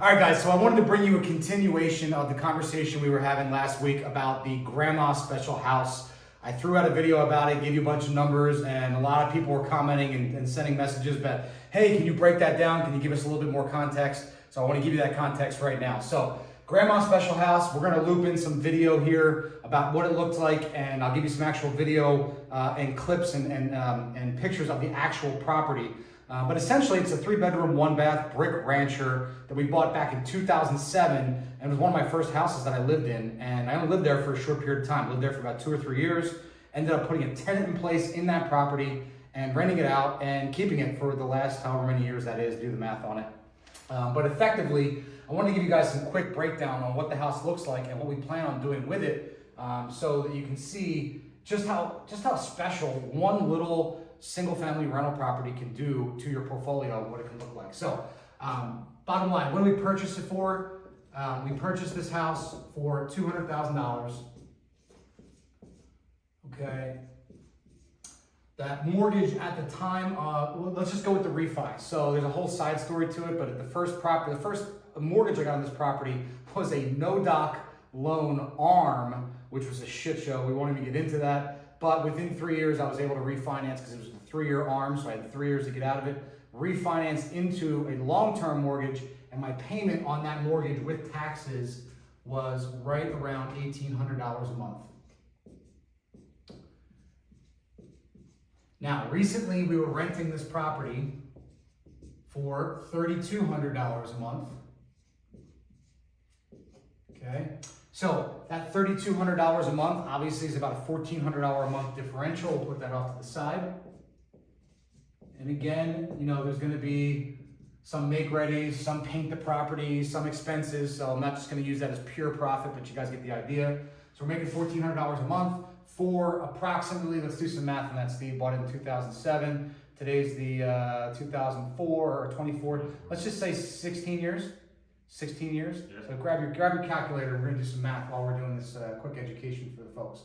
All right, guys, so I wanted to bring you a continuation of the conversation we were having last week about the grandma special house. I threw out a video about it, gave you a bunch of numbers, and a lot of people were commenting and sending messages about, hey, can you break that down? Can you give us a little bit more context? So I want to give you that context right now. So grandma special house, we're going to loop in some video here about what it looked like, and I'll give you some actual video and clips and pictures of the actual property. But essentially, it's a 3-bedroom, 1-bath brick rancher that we bought back in 2007, and it was one of my first houses that I lived in. And I only lived there for a short period of time. Lived there for about 2 or 3 years. Ended up putting a tenant in place in that property and renting it out and keeping it for the last however many years that is. Do the math on it. But effectively, I want to give you guys some quick breakdown on what the house looks like and what we plan on doing with it, so that you can see just how special one little single-family rental property can do to your portfolio and what it can look like. So, bottom line, what did we purchase it for? We purchased this house for $200,000. Okay. That mortgage at the time, well, let's just go with the refi. So there's a whole side story to it, but the first mortgage I got on this property was a no-doc loan ARM, which was a shit show. We won't even get into that. But within 3 years, I was able to refinance because it was a 3-year ARM, so I had 3 years to get out of it. Refinanced into a long-term mortgage, and my payment on that mortgage with taxes was right around $1,800 a month. Now, recently we were renting this property for $3,200 a month. Okay. So that $3,200 a month obviously is about a $1,400 a month differential. We'll put that off to the side. And again, you know, there's going to be some make-readies, some paint the property, some expenses. So I'm not just going to use that as pure profit, but you guys get the idea. So we're making $1,400 a month for approximately, let's do some math on that, Steve. Bought it in 2007. Today's the 2004 or 24. Let's just say 16 years. 16 years. Yes. So grab your calculator. We're going to do some math while we're doing this quick education for the folks,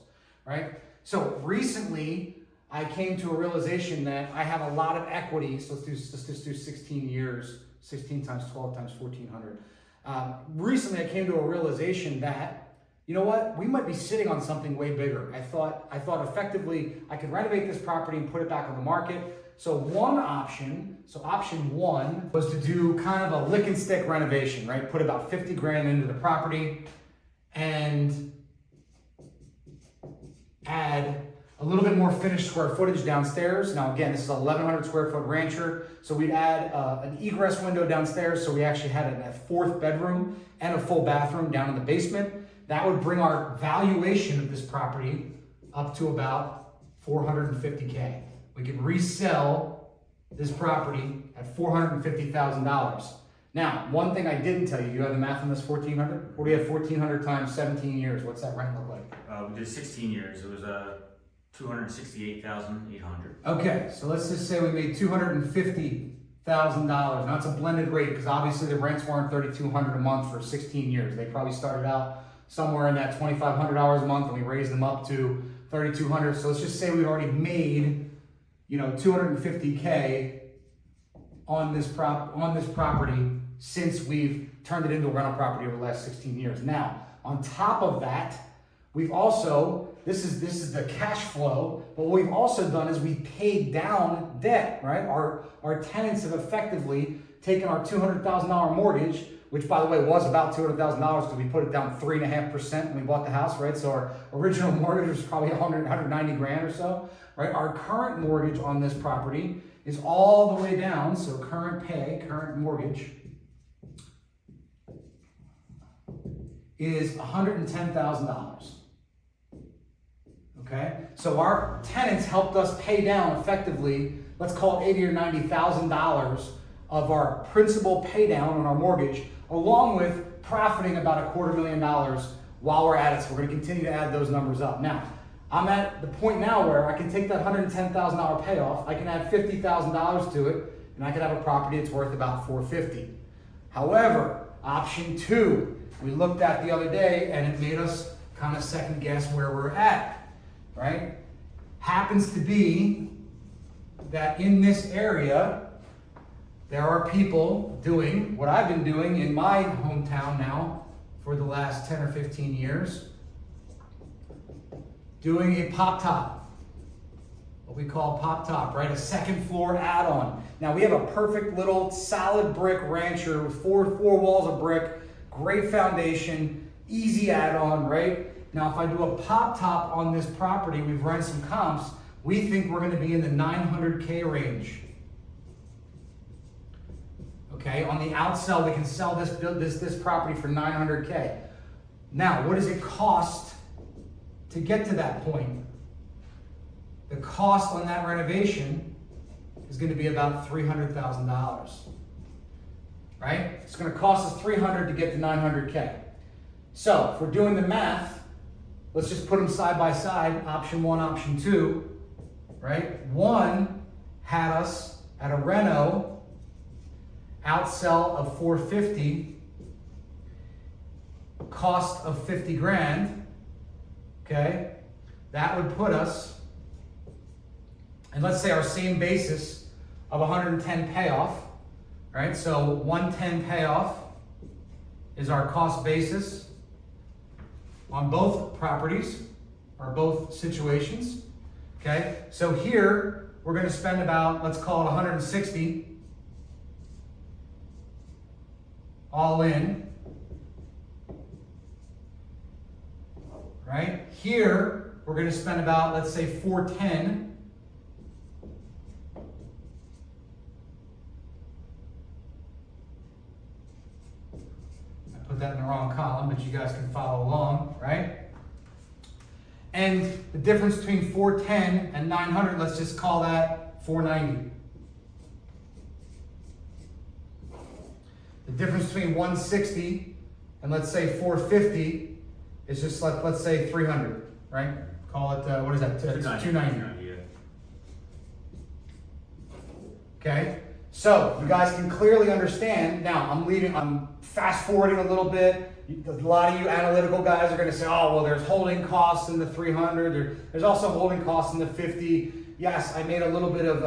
right? So recently, I came to a realization that I have a lot of equity. So let's just do 16 years. 16 times 12 times 1,400. Recently, I came to a realization that, you know what? We might be sitting on something way bigger. I thought effectively I could renovate this property and put it back on the market. So option one was to do kind of a lick and stick renovation, right? Put about 50 grand into the property and add a little bit more finished square footage downstairs. Now again, this is a 1,100 square foot rancher. So we'd add an egress window downstairs. So we actually had a 4th bedroom and a full bathroom down in the basement. That would bring our valuation of this property up to about $450K. We could resell this property at $450,000. Now, one thing I didn't tell you, you have the math on this 1,400? What do you have 1,400 times 17 years? What's that rent look like? We did 16 years. It was $268,800. Okay, so let's just say we made $250,000. Now it's a blended rate because obviously the rents weren't $3,200 a month for 16 years. They probably started out somewhere in that $2,500 a month and we raised them up to $3,200. So let's just say we've already made, you know, $250K on this property since we've turned it into a rental property over the last 16 years. Now, on top of that, we've also, this is the cash flow, but what we've also done is we paid down debt, right? Our tenants have effectively taken our $200,000 mortgage, which by the way was about $200,000 because we put it down 3.5% when we bought the house, right? So our original mortgage was probably 190 grand or so, right? Our current mortgage on this property is all the way down. So current mortgage is $110,000. Okay, so our tenants helped us pay down effectively, let's call it $80,000 or $90,000 of our principal pay down on our mortgage, along with profiting about $250,000 while we're at it. So we're going to continue to add those numbers up. Now, I'm at the point now where I can take that $110,000 payoff, I can add $50,000 to it, and I could have a property that's worth about $450,000. However, option two, we looked at the other day, and it made us kind of second guess where we're at, right? Happens to be that in this area, there are people doing what I've been doing in my hometown now for the last 10 or 15 years, doing a pop top, what we call pop top, right? A second floor add-on. Now we have a perfect little solid brick rancher with four walls of brick, great foundation, easy add-on, right? Now if I do a pop top on this property, we've run some comps, we think we're gonna be in the 900K range. Okay, on the outsell, we can sell this property for 900K. Now, what does it cost to get to that point? The cost on that renovation is going to be about $300,000. Right? It's going to cost us $300,000 to get to 900K. So, if we're doing the math, let's just put them side by side, option 1, option 2. Right? One had us at a reno outsell of 450, cost of 50 grand, okay? That would put us, and let's say our same basis of 110 payoff, right? So 110 payoff is our cost basis on both properties, or both situations, okay? So here, we're gonna spend about, let's call it 160, all in, right? Here, we're going to spend about, let's say, 410. I put that in the wrong column, but you guys can follow along, right? And the difference between 410 and 900, let's just call that 490. The difference between 160 and let's say 450 is just like, let's say 300, right? Call it, what is that? 290. Yeah. Okay, so you guys can clearly understand. Now I'm fast forwarding a little bit. A lot of you analytical guys are going to say, oh, well, there's holding costs in the 300. There's also holding costs in the 50. Yes, I made a little bit of,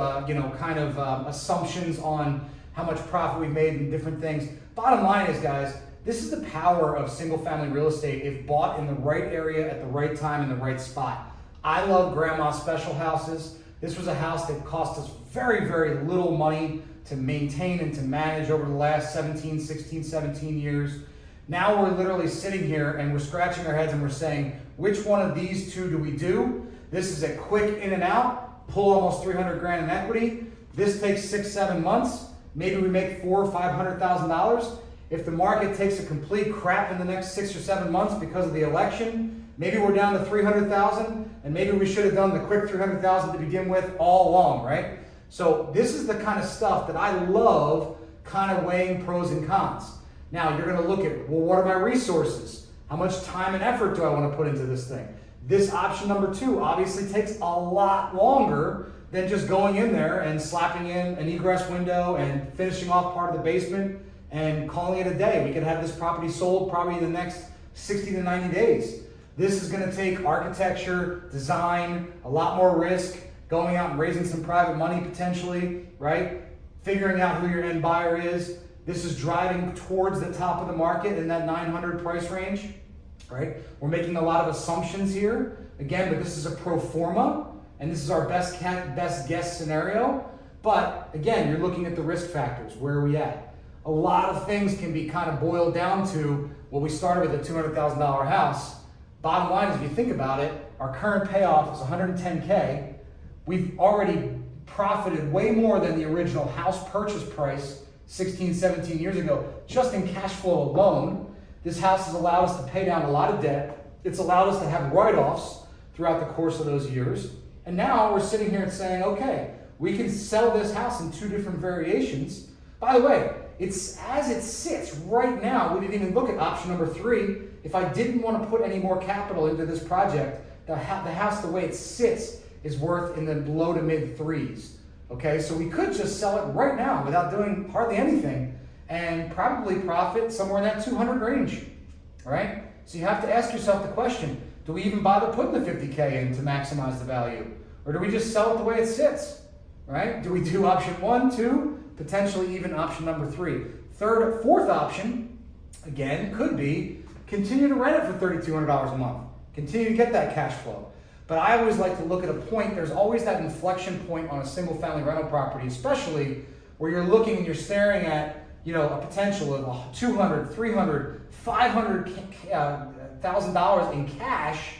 assumptions on how much profit we've made and different things. Bottom line is, guys, this is the power of single family real estate if bought in the right area at the right time in the right spot. I love grandma special houses. This was a house that cost us very, very little money to maintain and to manage over the last 16, 17 years. Now we're literally sitting here and we're scratching our heads and we're saying, which one of these two do we do? This is a quick in and out, pull almost 300 grand in equity. This takes 6-7 months. Maybe we make $400,000 or $500,000. If the market takes a complete crap in the next 6 or 7 months because of the election, maybe we're down to 300,000, and maybe we should have done the quick 300,000 to begin with all along, right? So this is the kind of stuff that I love, kind of weighing pros and cons. Now you're going to look at, well, what are my resources? How much time and effort do I want to put into this thing? This option number 2 obviously takes a lot longer than just going in there and slapping in an egress window and finishing off part of the basement and calling it a day. We could have this property sold probably in the next 60 to 90 days. This is going to take architecture, design, a lot more risk, going out and raising some private money potentially, right? Figuring out who your end buyer is. This is driving towards the top of the market in that 900 price range, right? We're making a lot of assumptions here. Again, but this is a pro forma, and this is our best guess scenario. But again, you're looking at the risk factors. Where are we at? A lot of things can be kind of boiled down to, well, we started with a $200,000 house. Bottom line is, if you think about it, our current payoff is 110K. We've already profited way more than the original house purchase price 16, 17 years ago, just in cash flow alone. This house has allowed us to pay down a lot of debt. It's allowed us to have write-offs throughout the course of those years. And now we're sitting here and saying, okay, we can sell this house in 2 different variations. By the way, it's as it sits right now. We didn't even look at option number 3. If I didn't want to put any more capital into this project, the house, the way it sits, is worth in the low to mid 3s. Okay, so we could just sell it right now without doing hardly anything and probably profit somewhere in that 200 range. All right, so you have to ask yourself the question, do we even bother putting the 50K in to maximize the value? Or do we just sell it the way it sits? Right? Do we do option 1, 2, potentially even option number 3. Fourth option, again, could be continue to rent it for $3,200 a month. Continue to get that cash flow. But I always like to look at a point, there's always that inflection point on a single family rental property, especially where you're looking and you're staring at, a potential of $200, $300, $500,000 in cash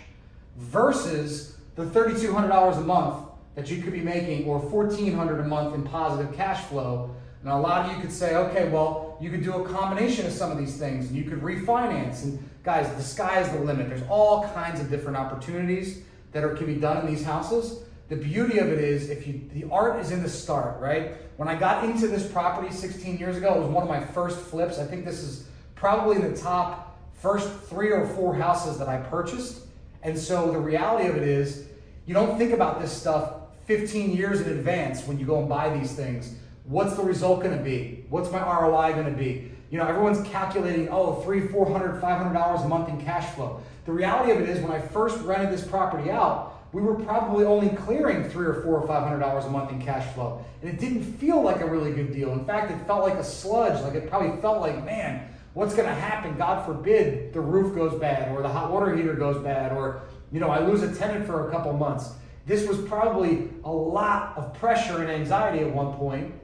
versus the $3,200 a month that you could be making, or $1,400 a month in positive cash flow. And a lot of you could say, okay, well, you could do a combination of some of these things, and you could refinance. And guys, the sky is the limit. There's all kinds of different opportunities that can be done in these houses. The beauty of it is, the art is in the start, right? When I got into this property 16 years ago, it was one of my first flips. I think this is probably in the top first 3 or 4 houses that I purchased. And so the reality of it is, you don't think about this stuff 15 years in advance when you go and buy these things. What's the result going to be? What's my ROI going to be? Everyone's calculating, $300, $400, $500 a month in cash flow. The reality of it is, when I first rented this property out, we were probably only clearing $300 or $400 or $500 a month in cash flow. And it didn't feel like a really good deal. In fact, it felt like a sludge. Like, it probably felt like, man, what's going to happen? God forbid the roof goes bad, or the hot water heater goes bad, or, I lose a tenant for a couple months. This was probably a lot of pressure and anxiety at one point.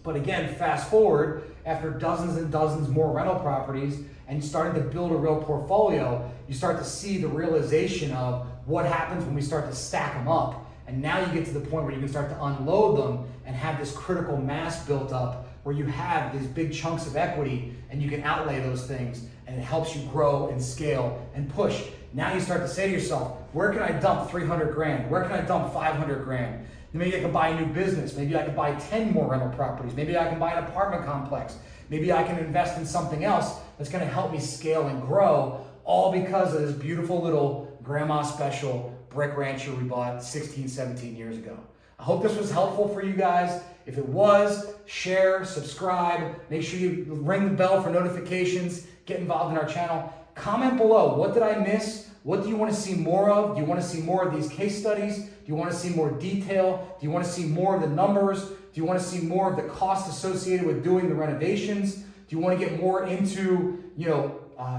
But again, fast forward, after dozens and dozens more rental properties and starting to build a real portfolio, you start to see the realization of what happens when we start to stack them up. And now you get to the point where you can start to unload them and have this critical mass built up where you have these big chunks of equity and you can outlay those things, and it helps you grow and scale and push. Now you start to say to yourself, where can I dump 300 grand? Where can I dump 500 grand? Maybe I can buy a new business. Maybe I can buy 10 more rental properties. Maybe I can buy an apartment complex. Maybe I can invest in something else that's going to help me scale and grow, all because of this beautiful little grandma special brick rancher we bought 16, 17 years ago. I hope this was helpful for you guys. If it was, share, subscribe, make sure you ring the bell for notifications, get involved in our channel. Comment below, what did I miss? What do you want to see more of? Do you want to see more of these case studies? Do you want to see more detail? Do you want to see more of the numbers? Do you want to see more of the cost associated with doing the renovations? Do you want to get more into,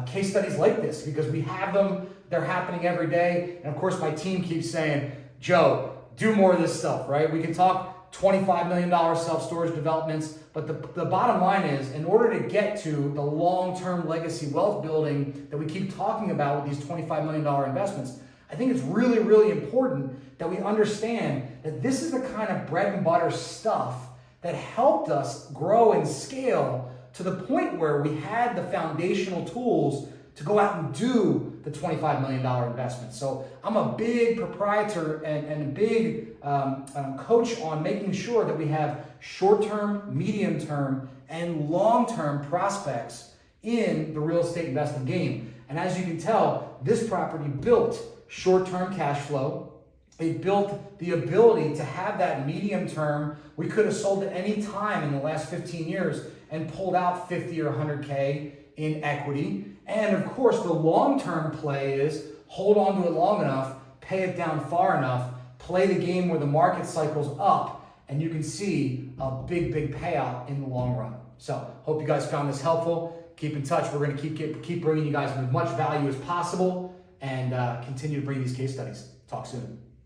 case studies like this? Because we have them, they're happening every day. And of course, my team keeps saying, Joe, do more of this stuff, right? We can talk $25 million self-storage developments, but the bottom line is, in order to get to the long-term legacy wealth building that we keep talking about with these $25 million investments, I think it's really, really important that we understand that this is the kind of bread and butter stuff that helped us grow and scale to the point where we had the foundational tools to go out and do the $25 million investment. So I'm a big proprietor and a big coach on making sure that we have short-term, medium-term, and long-term prospects in the real estate investing game. And as you can tell, this property built short-term cash flow. It built the ability to have that medium-term. We could have sold at any time in the last 15 years and pulled out 50 or 100K in equity. And of course, the long-term play is hold on to it long enough, pay it down far enough, play the game where the market cycles up, and you can see a big, big payout in the long run. So hope you guys found this helpful. Keep in touch. We're going to keep bringing you guys as much value as possible and continue to bring these case studies. Talk soon.